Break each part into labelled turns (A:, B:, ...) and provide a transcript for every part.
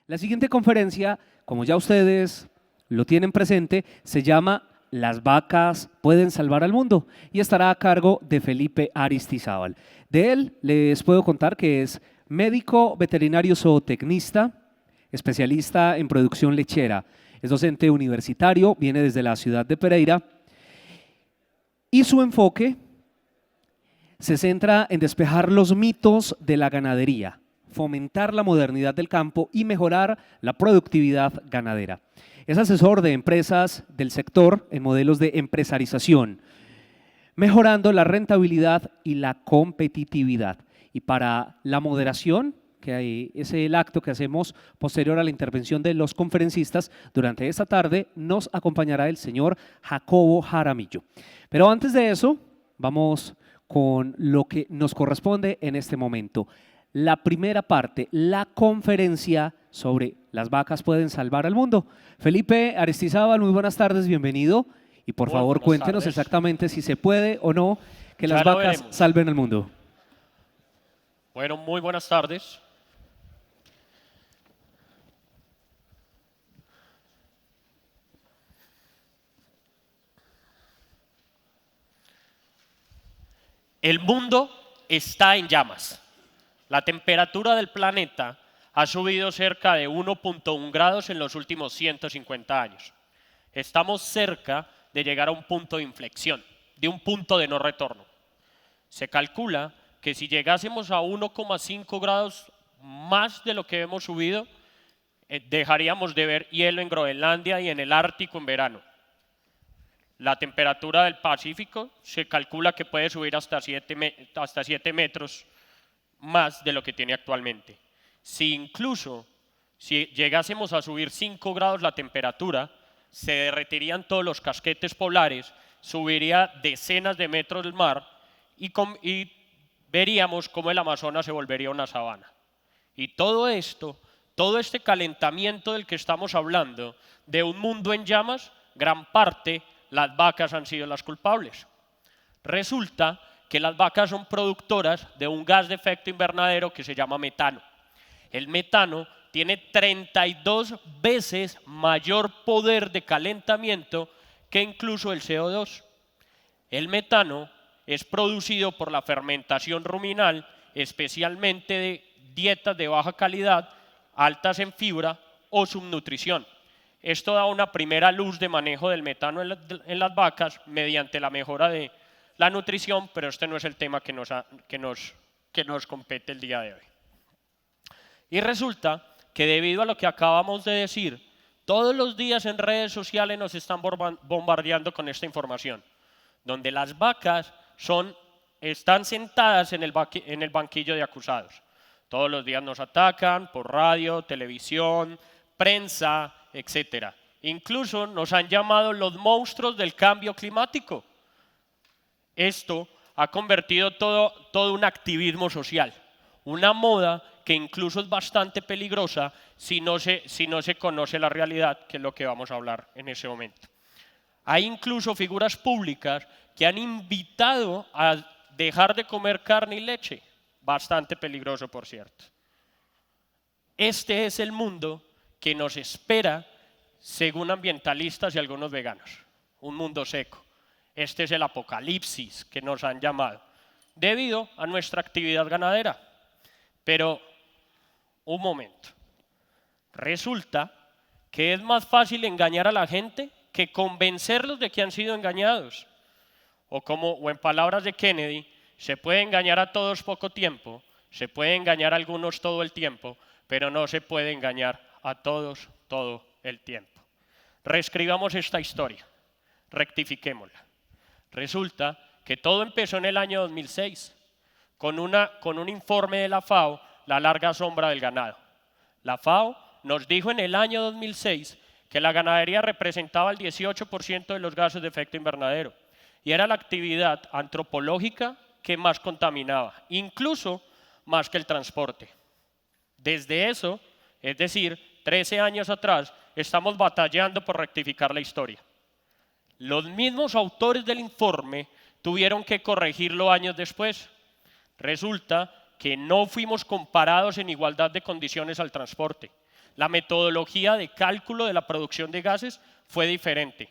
A: La siguiente conferencia, como ya ustedes lo tienen presente, se llama Las vacas pueden salvar al mundo y estará a cargo de Felipe Aristizábal. De él les puedo contar que es médico veterinario zootecnista, especialista en producción lechera, es docente universitario, viene desde la ciudad de Pereira y su enfoque se centra en despejar los mitos de la ganadería, fomentar la modernidad del campo y mejorar la productividad ganadera. Es asesor de empresas del sector en modelos de empresarización, mejorando la rentabilidad y la competitividad. Y para la moderación, que es el acto que hacemos posterior a la intervención de los conferencistas, durante esta tarde nos acompañará el señor Jacobo Jaramillo. Pero antes de eso, vamos con lo que nos corresponde en este momento. La primera parte, la conferencia sobre las vacas pueden salvar al mundo. Felipe Aristizábal, muy buenas tardes, bienvenido. Y por favor, cuéntenos exactamente si se puede o no que las vacas salven al mundo.
B: Bueno, muy buenas tardes. El mundo está en llamas. La temperatura del planeta ha subido cerca de 1.1 grados en los últimos 150 años. Estamos cerca de llegar a un punto de inflexión, de un punto de no retorno. Se calcula que si llegásemos a 1,5 grados más de lo que hemos subido, dejaríamos de ver hielo en Groenlandia y en el Ártico en verano. La temperatura del Pacífico se calcula que puede subir hasta 7 metros más de lo que tiene actualmente. Si llegásemos a subir 5 grados la temperatura, se derretirían todos los casquetes polares, subiría decenas de metros el mar y veríamos cómo el Amazonas se volvería una sabana. Y todo esto, todo este calentamiento del que estamos hablando, de un mundo en llamas, gran parte las vacas han sido las culpables. Resulta que las vacas son productoras de un gas de efecto invernadero que se llama metano. El metano tiene 32 veces mayor poder de calentamiento que incluso el CO2. El metano es producido por la fermentación ruminal, especialmente de dietas de baja calidad, altas en fibra o subnutrición. Esto da una primera luz de manejo del metano en las vacas mediante la mejora de la nutrición, pero este no es el tema que nos compete el día de hoy. Y resulta que debido a lo que acabamos de decir, todos los días en redes sociales nos están bombardeando con esta información, donde las vacas están sentadas en el banquillo de acusados. Todos los días nos atacan por radio, televisión, prensa, etc. Incluso nos han llamado los monstruos del cambio climático. Esto ha convertido todo un activismo social, una moda que incluso es bastante peligrosa si no se conoce la realidad, que es lo que vamos a hablar en ese momento. Hay incluso figuras públicas que han invitado a dejar de comer carne y leche, bastante peligroso por cierto. Este es el mundo que nos espera según ambientalistas y algunos veganos, un mundo seco. Este es el apocalipsis que nos han llamado, debido a nuestra actividad ganadera. Pero, un momento, resulta que es más fácil engañar a la gente que convencerlos de que han sido engañados. O en palabras de Kennedy, se puede engañar a todos poco tiempo, se puede engañar a algunos todo el tiempo, pero no se puede engañar a todos todo el tiempo. Reescribamos esta historia, rectifiquémosla. Resulta que todo empezó en el año 2006 con un informe de la FAO, La larga sombra del ganado. La FAO nos dijo en el año 2006 que la ganadería representaba el 18% de los gases de efecto invernadero y era la actividad antropológica que más contaminaba, incluso más que el transporte. Desde eso, es decir, 13 años atrás, estamos batallando por rectificar la historia. Los mismos autores del informe tuvieron que corregirlo años después. Resulta que no fuimos comparados en igualdad de condiciones al transporte. la metodología de cálculo de la producción de gases fue diferente.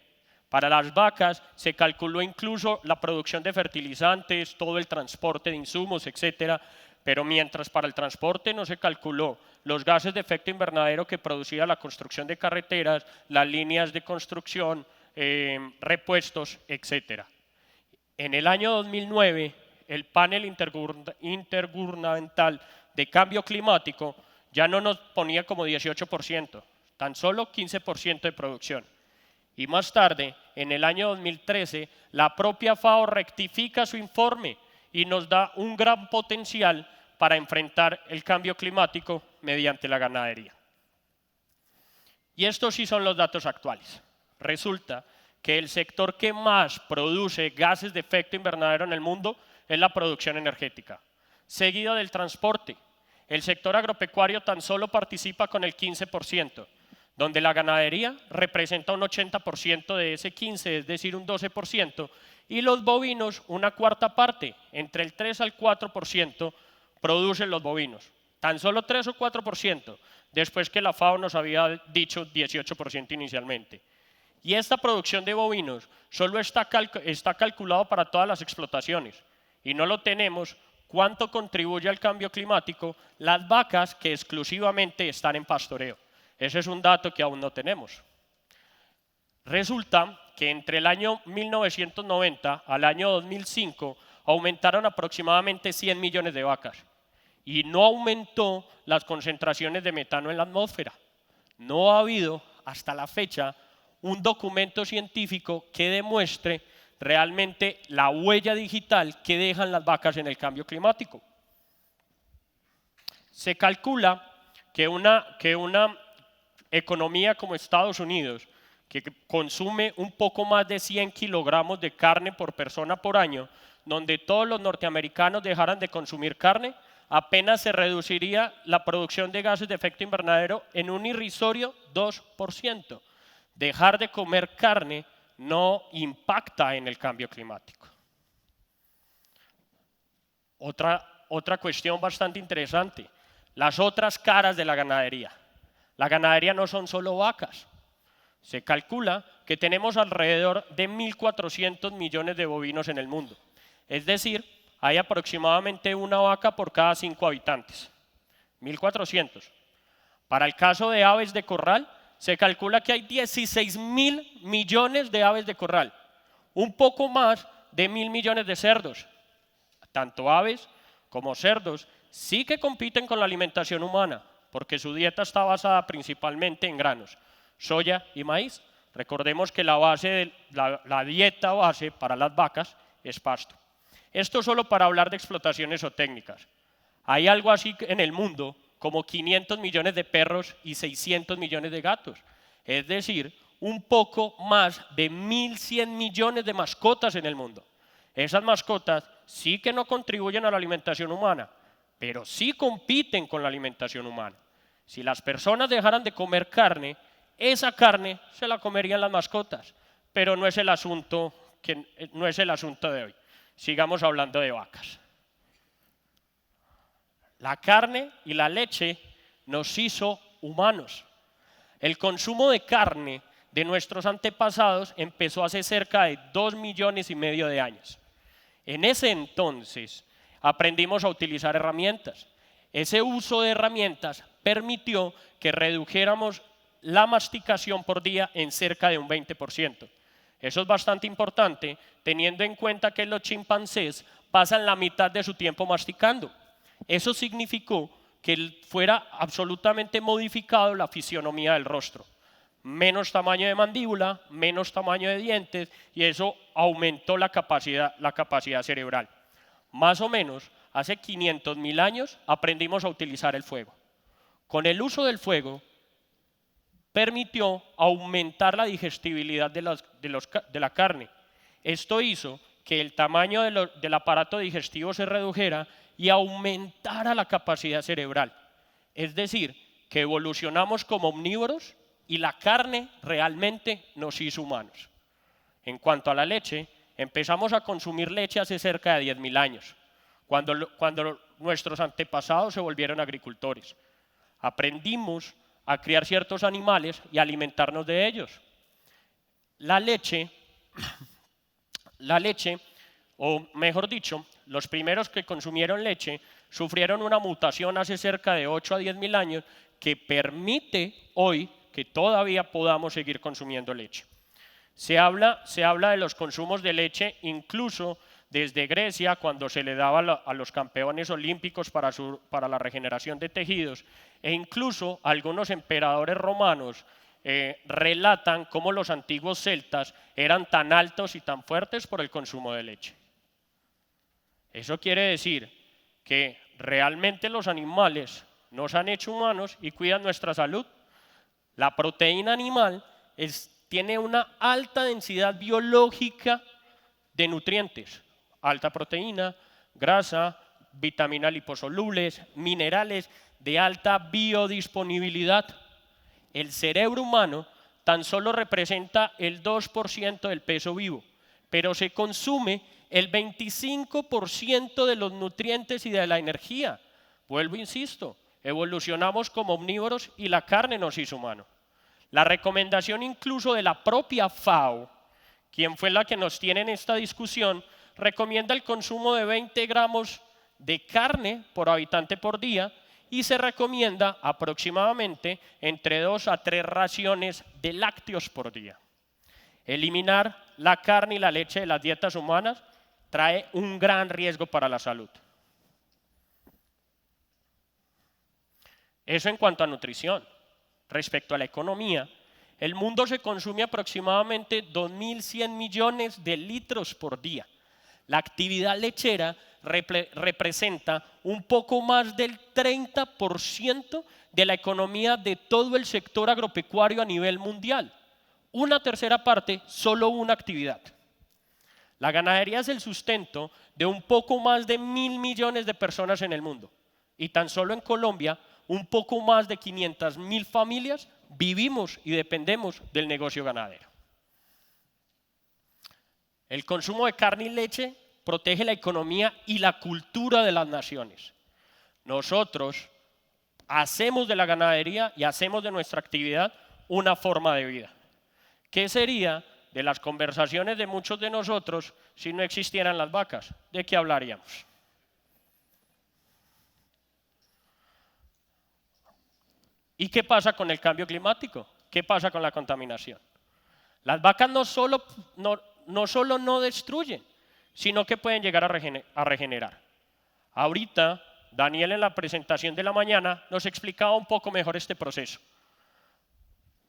B: Para las vacas se calculó incluso la producción de fertilizantes, todo el transporte de insumos, etcétera, pero mientras para el transporte no se calculó los gases de efecto invernadero que producía la construcción de carreteras, las líneas de construcción, repuestos, etcétera. En el año 2009, el panel intergubernamental de cambio climático ya no nos ponía como 18%, tan solo 15% de producción. Y más tarde, en el año 2013, la propia FAO rectifica su informe y nos da un gran potencial para enfrentar el cambio climático mediante la ganadería. Y estos sí son los datos actuales. Resulta que el sector que más produce gases de efecto invernadero en el mundo es la producción energética, seguido del transporte. El sector agropecuario tan solo participa con el 15%, donde la ganadería representa un 80% de ese 15%, es decir, un 12%, y los bovinos una cuarta parte, entre el 3 al 4% producen los bovinos. Tan solo 3 o 4%, después que la FAO nos había dicho 18% inicialmente. Y esta producción de bovinos solo está calculado para todas las explotaciones, y no lo tenemos cuánto contribuye al cambio climático las vacas que exclusivamente están en pastoreo. Ese es un dato que aún no tenemos. Resulta que entre el año 1990 al año 2005 aumentaron aproximadamente 100 millones de vacas y no aumentó las concentraciones de metano en la atmósfera. No ha habido hasta la fecha un documento científico que demuestre realmente la huella digital que dejan las vacas en el cambio climático. Se calcula que una economía como Estados Unidos, que consume un poco más de 100 kilogramos de carne por persona por año, donde todos los norteamericanos dejaran de consumir carne, apenas se reduciría la producción de gases de efecto invernadero en un irrisorio 2%. Dejar de comer carne no impacta en el cambio climático. Otra cuestión bastante interesante, las otras caras de la ganadería. La ganadería no son solo vacas. Se calcula que tenemos alrededor de 1.400 millones de bovinos en el mundo. Es decir, hay aproximadamente una vaca por cada 5 habitantes. 1.400. Para el caso de aves de corral, se calcula que hay 16.000 millones de aves de corral. Un poco más de 1.000 millones de cerdos. Tanto aves como cerdos sí que compiten con la alimentación humana, porque su dieta está basada principalmente en granos, soya y maíz. Recordemos que la dieta base para las vacas es pasto. Esto solo para hablar de explotaciones zootécnicas. Hay algo así en el mundo como 500 millones de perros y 600 millones de gatos. Es decir, un poco más de 1.100 millones de mascotas en el mundo. Esas mascotas sí que no contribuyen a la alimentación humana, pero sí compiten con la alimentación humana. Si las personas dejaran de comer carne, esa carne se la comerían las mascotas, pero no es el asunto de hoy. Sigamos hablando de vacas. La carne y la leche nos hizo humanos. El consumo de carne de nuestros antepasados empezó hace cerca de 2,5 millones de años. En ese entonces aprendimos a utilizar herramientas. Ese uso de herramientas permitió que redujéramos la masticación por día en cerca de un 20%. Eso es bastante importante teniendo en cuenta que los chimpancés pasan la mitad de su tiempo masticando. Eso significó que fuera absolutamente modificado la fisionomía del rostro. Menos tamaño de mandíbula, menos tamaño de dientes y eso aumentó la capacidad cerebral. Más o menos hace 500.000 años aprendimos a utilizar el fuego. Con el uso del fuego permitió aumentar la digestibilidad de la carne. Esto hizo que el tamaño del aparato digestivo se redujera y aumentara la capacidad cerebral. Es decir, que evolucionamos como omnívoros y la carne realmente nos hizo humanos. En cuanto a la leche, empezamos a consumir leche hace cerca de 10.000 años, cuando nuestros antepasados se volvieron agricultores. Aprendimos a criar ciertos animales y alimentarnos de ellos. La leche, o mejor dicho, los primeros que consumieron leche sufrieron una mutación hace cerca de 8 a 10 mil años que permite hoy que todavía podamos seguir consumiendo leche. Se habla de los consumos de leche incluso desde Grecia, cuando se le daba a los campeones olímpicos para la regeneración de tejidos, e incluso algunos emperadores romanos relatan cómo los antiguos celtas eran tan altos y tan fuertes por el consumo de leche. Eso quiere decir que realmente los animales nos han hecho humanos y cuidan nuestra salud. La proteína animal tiene una alta densidad biológica de nutrientes, alta proteína, grasa, vitaminas liposolubles, minerales de alta biodisponibilidad. El cerebro humano tan solo representa el 2% del peso vivo, pero se consume el 25% de los nutrientes y de la energía. Vuelvo, insisto, evolucionamos como omnívoros y la carne nos hizo humano. La recomendación incluso de la propia FAO, quien fue la que nos tiene en esta discusión, recomienda el consumo de 20 gramos de carne por habitante por día y se recomienda aproximadamente entre 2 a 3 raciones de lácteos por día. Eliminar la carne y la leche de las dietas humanas trae un gran riesgo para la salud. Eso en cuanto a nutrición. Respecto a la economía, el mundo se consume aproximadamente 2.100 millones de litros por día. La actividad lechera representa un poco más del 30% de la economía de todo el sector agropecuario a nivel mundial. Una tercera parte, solo una actividad. La ganadería es el sustento de un poco más de 1.000 millones de personas en el mundo. Y tan solo en Colombia, un poco más de 500.000 familias vivimos y dependemos del negocio ganadero. El consumo de carne y leche protege la economía y la cultura de las naciones. Nosotros hacemos de la ganadería y hacemos de nuestra actividad una forma de vida. ¿Qué sería de las conversaciones de muchos de nosotros si no existieran las vacas? ¿De qué hablaríamos? ¿Y qué pasa con el cambio climático? ¿Qué pasa con la contaminación? Las vacas no solo no destruyen, sino que pueden llegar a regenerar. Ahorita, Daniel en la presentación de la mañana nos explicaba un poco mejor este proceso.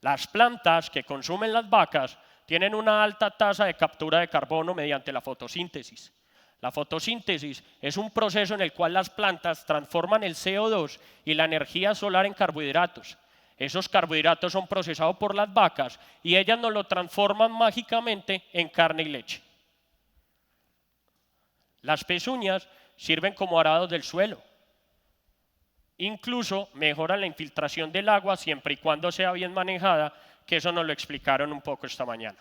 B: Las plantas que consumen las vacas tienen una alta tasa de captura de carbono mediante la fotosíntesis. La fotosíntesis es un proceso en el cual las plantas transforman el CO2 y la energía solar en carbohidratos. Esos carbohidratos son procesados por las vacas y ellas nos lo transforman mágicamente en carne y leche. Las pezuñas sirven como arados del suelo. Incluso mejoran la infiltración del agua siempre y cuando sea bien manejada, que eso nos lo explicaron un poco esta mañana.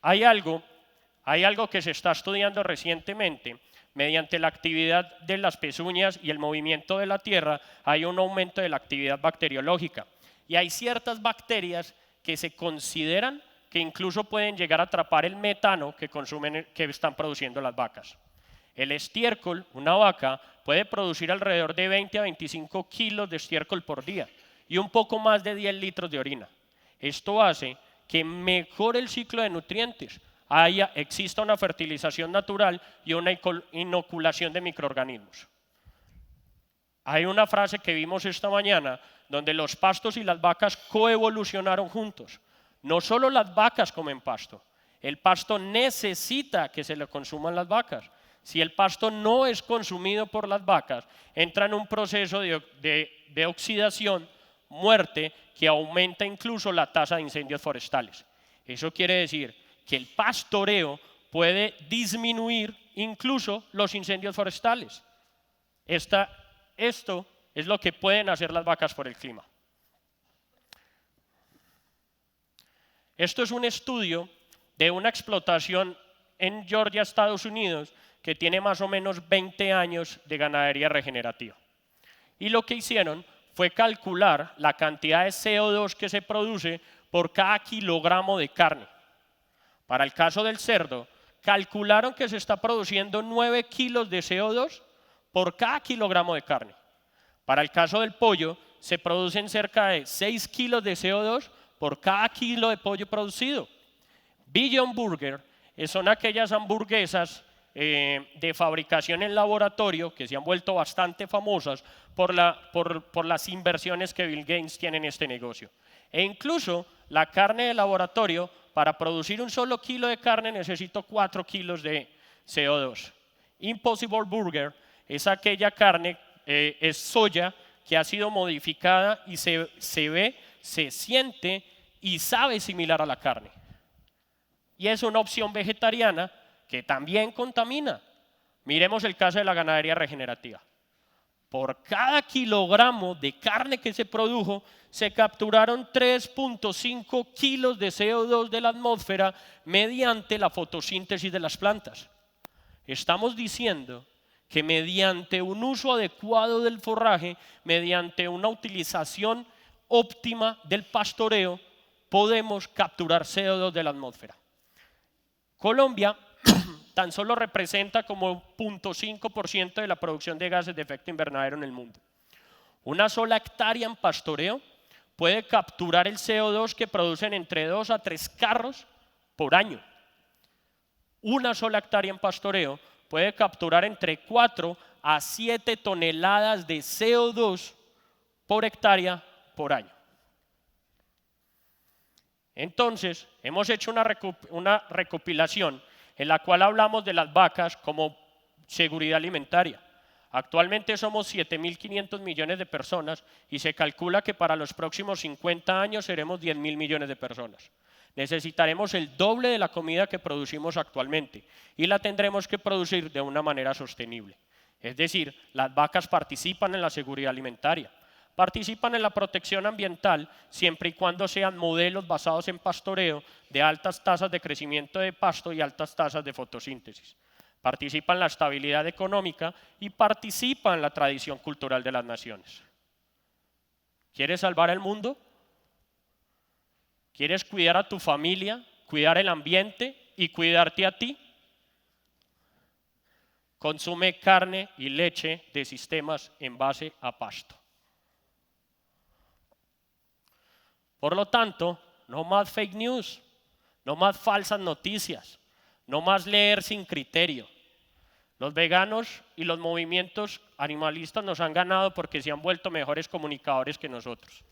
B: Hay algo que se está estudiando recientemente. Mediante la actividad de las pezuñas y el movimiento de la tierra, hay un aumento de la actividad bacteriológica. Y hay ciertas bacterias que se consideran que incluso pueden llegar a atrapar el metano que están produciendo las vacas. El estiércol, una vaca, puede producir alrededor de 20 a 25 kilos de estiércol por día y un poco más de 10 litros de orina. Esto hace que mejore el ciclo de nutrientes, exista una fertilización natural y una inoculación de microorganismos. Hay una frase que vimos esta mañana donde los pastos y las vacas coevolucionaron juntos. No solo las vacas comen pasto, el pasto necesita que se le consuman las vacas. Si el pasto no es consumido por las vacas, entra en un proceso de oxidación, muerte, que aumenta incluso la tasa de incendios forestales. Eso quiere decir que el pastoreo puede disminuir incluso los incendios forestales. Esto es lo que pueden hacer las vacas por el clima. Esto es un estudio de una explotación en Georgia, Estados Unidos, que tiene más o menos 20 años de ganadería regenerativa. Y lo que hicieron fue calcular la cantidad de CO2 que se produce por cada kilogramo de carne. Para el caso del cerdo, calcularon que se está produciendo 9 kilos de CO2 por cada kilogramo de carne. Para el caso del pollo, se producen cerca de 6 kilos de CO2 por cada kilo de pollo producido. Beyond Burger son aquellas hamburguesas de fabricación en laboratorio que se han vuelto bastante famosas por las inversiones que Bill Gates tiene en este negocio. E incluso la carne de laboratorio, para producir un solo kilo de carne necesito 4 kilos de CO2. Impossible Burger es aquella carne, es soya que ha sido modificada y se ve, se siente y sabe similar a la carne. Y es una opción vegetariana que también contamina. Miremos el caso de la ganadería regenerativa. Por cada kilogramo de carne que se produjo, se capturaron 3.5 kilos de CO2 de la atmósfera mediante la fotosíntesis de las plantas. Estamos diciendo que mediante un uso adecuado del forraje, mediante una utilización óptima del pastoreo, podemos capturar CO2 de la atmósfera. Colombia tan solo representa como 0.5% de la producción de gases de efecto invernadero en el mundo. Una sola hectárea en pastoreo puede capturar el CO2 que producen entre 2 a 3 carros por año. Una sola hectárea en pastoreo puede capturar entre 4 a 7 toneladas de CO2 por hectárea por año. Entonces, hemos hecho una recopilación en la cual hablamos de las vacas como seguridad alimentaria. Actualmente somos 7.500 millones de personas y se calcula que para los próximos 50 años seremos 10.000 millones de personas. Necesitaremos el doble de la comida que producimos actualmente y la tendremos que producir de una manera sostenible. Es decir, las vacas participan en la seguridad alimentaria, participan en la protección ambiental siempre y cuando sean modelos basados en pastoreo de altas tasas de crecimiento de pasto y altas tasas de fotosíntesis. Participan en la estabilidad económica y participan en la tradición cultural de las naciones. ¿Quieres salvar el mundo? ¿Quieres cuidar a tu familia, cuidar el ambiente y cuidarte a ti? Consume carne y leche de sistemas en base a pasto. Por lo tanto, no más fake news, no más falsas noticias, no más leer sin criterio. Los veganos y los movimientos animalistas nos han ganado porque se han vuelto mejores comunicadores que nosotros.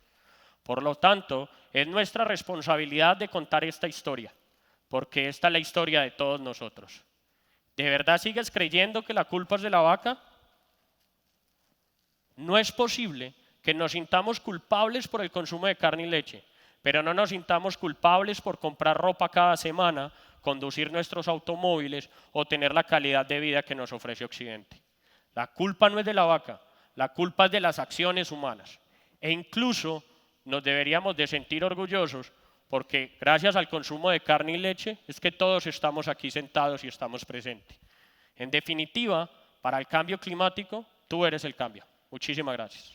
B: Por lo tanto, es nuestra responsabilidad de contar esta historia, porque esta es la historia de todos nosotros. ¿De verdad sigues creyendo que la culpa es de la vaca? No es posible que nos sintamos culpables por el consumo de carne y leche, pero no nos sintamos culpables por comprar ropa cada semana, conducir nuestros automóviles o tener la calidad de vida que nos ofrece Occidente. La culpa no es de la vaca, la culpa es de las acciones humanas. E incluso nos deberíamos de sentir orgullosos porque gracias al consumo de carne y leche es que todos estamos aquí sentados y estamos presentes. En definitiva, para el cambio climático, tú eres el cambio. Muchísimas gracias.